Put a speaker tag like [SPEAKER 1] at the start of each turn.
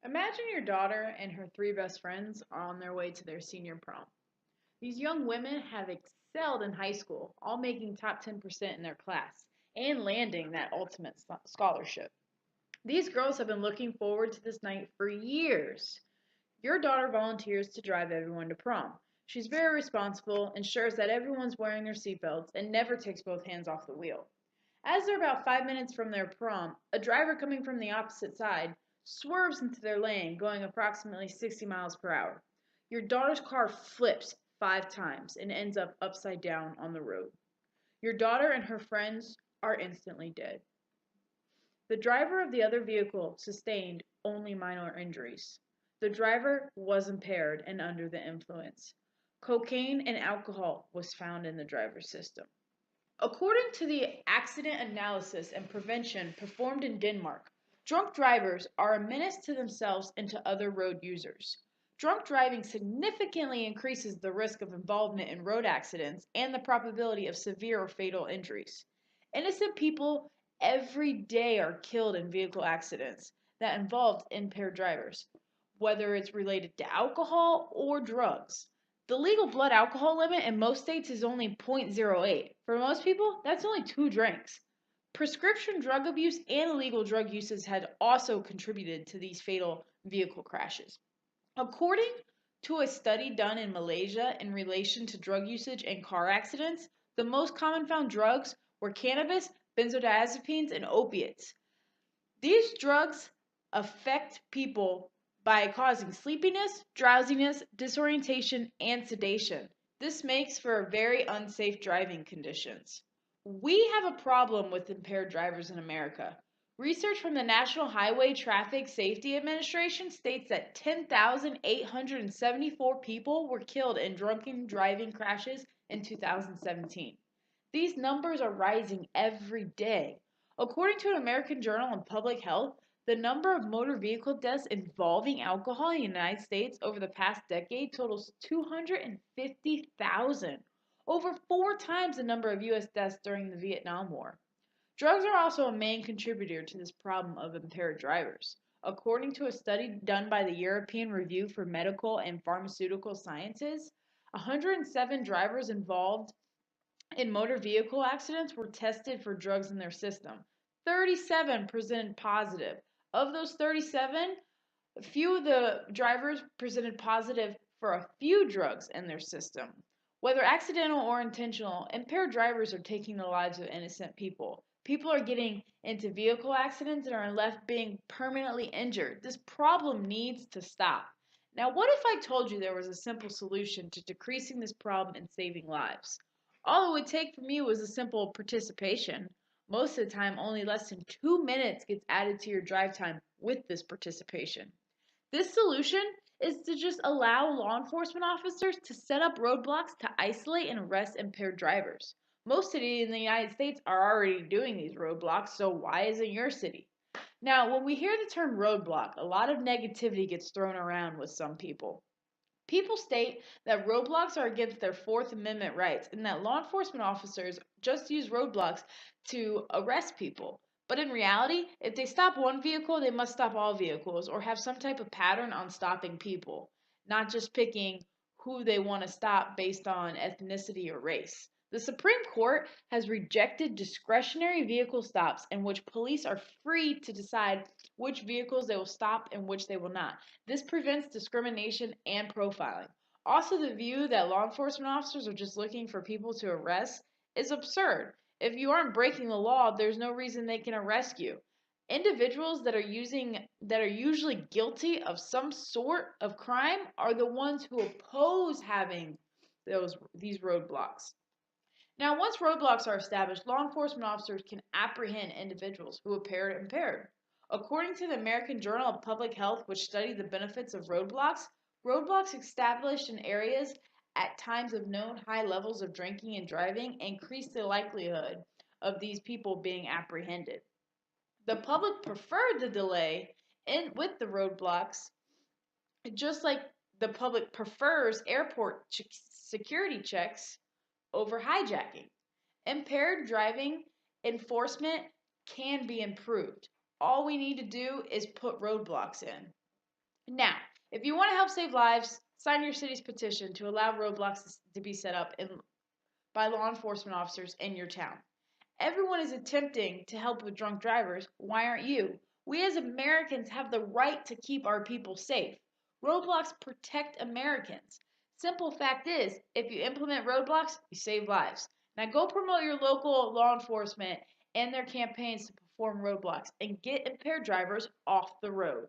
[SPEAKER 1] Imagine your daughter and her three best friends are on their way to their senior prom. These young women have excelled in high school, all making top 10% in their class and landing that ultimate scholarship. These girls have been looking forward to this night for years. Your daughter volunteers to drive everyone to prom. She's very responsible, ensures that everyone's wearing their seatbelts, and never takes both hands off the wheel. As they're about 5 minutes from their prom, a driver coming from the opposite side swerves into their lane, going approximately 60 miles per hour. Your daughter's car flips 5 times and ends up upside down on the road. Your daughter and her friends are instantly dead. The driver of the other vehicle sustained only minor injuries. The driver was impaired and under the influence. Cocaine and alcohol was found in the driver's system. According to the accident analysis and prevention performed in Denmark, drunk drivers are a menace to themselves and to other road users. Drunk driving significantly increases the risk of involvement in road accidents and the probability of severe or fatal injuries. Innocent people every day are killed in vehicle accidents that involve impaired drivers, whether it's related to alcohol or drugs. The legal blood alcohol limit in most states is only 0.08. For most people, that's only 2 drinks. Prescription drug abuse and illegal drug uses had also contributed to these fatal vehicle crashes. According to a study done in Malaysia in relation to drug usage and car accidents, the most common found drugs were cannabis, benzodiazepines, and opiates. These drugs affect people by causing sleepiness, drowsiness, disorientation, and sedation. This makes for very unsafe driving conditions. We have a problem with impaired drivers in America. Research from the National Highway Traffic Safety Administration states that 10,874 people were killed in drunken driving crashes in 2017. These numbers are rising every day. According to an American Journal of Public Health, the number of motor vehicle deaths involving alcohol in the United States over the past decade totals 250,000, over 4 times the number of U.S. deaths during the Vietnam War. Drugs are also a main contributor to this problem of impaired drivers. According to a study done by the European Review for Medical and Pharmaceutical Sciences, 107 drivers involved in motor vehicle accidents were tested for drugs in their system. 37 presented positive. Of those 37, a few of the drivers presented positive for a few drugs in their system. Whether accidental or intentional, impaired drivers are taking the lives of innocent people. People are getting into vehicle accidents and are left being permanently injured. This problem needs to stop. Now, what if I told you there was a simple solution to decreasing this problem and saving lives? All it would take from you was a simple participation. Most of the time, only less than 2 minutes gets added to your drive time with this participation. This solution is to just allow law enforcement officers to set up roadblocks to isolate and arrest impaired drivers. Most cities in the United States are already doing these roadblocks, so why isn't your city? Now, when we hear the term roadblock, a lot of negativity gets thrown around with some people. People state that roadblocks are against their Fourth Amendment rights and that law enforcement officers just use roadblocks to arrest people. But in reality, if they stop one vehicle, they must stop all vehicles or have some type of pattern on stopping people, not just picking who they want to stop based on ethnicity or race. The Supreme Court has rejected discretionary vehicle stops in which police are free to decide which vehicles they will stop and which they will not. This prevents discrimination and profiling. Also, the view that law enforcement officers are just looking for people to arrest is absurd. If you aren't breaking the law, there's no reason they can arrest you. Individuals that are usually guilty of some sort of crime are the ones who oppose having these roadblocks. Now, once roadblocks are established, law enforcement officers can apprehend individuals who appear impaired. According to the American Journal of Public Health, which studied the benefits of roadblocks, roadblocks established in areas at times of known high levels of drinking and driving increase the likelihood of these people being apprehended. The public preferred the delay in with the roadblocks, just like the public prefers airport security checks over hijacking. Impaired driving enforcement can be improved. All we need to do is put roadblocks in. Now, if you want to help save lives, sign your city's petition to allow roadblocks to be set up by law enforcement officers in your town. Everyone is attempting to help with drunk drivers. Why aren't you? We as Americans have the right to keep our people safe. Roadblocks protect Americans. Simple fact is, if you implement roadblocks, you save lives. Now go promote your local law enforcement and their campaigns to perform roadblocks and get impaired drivers off the road.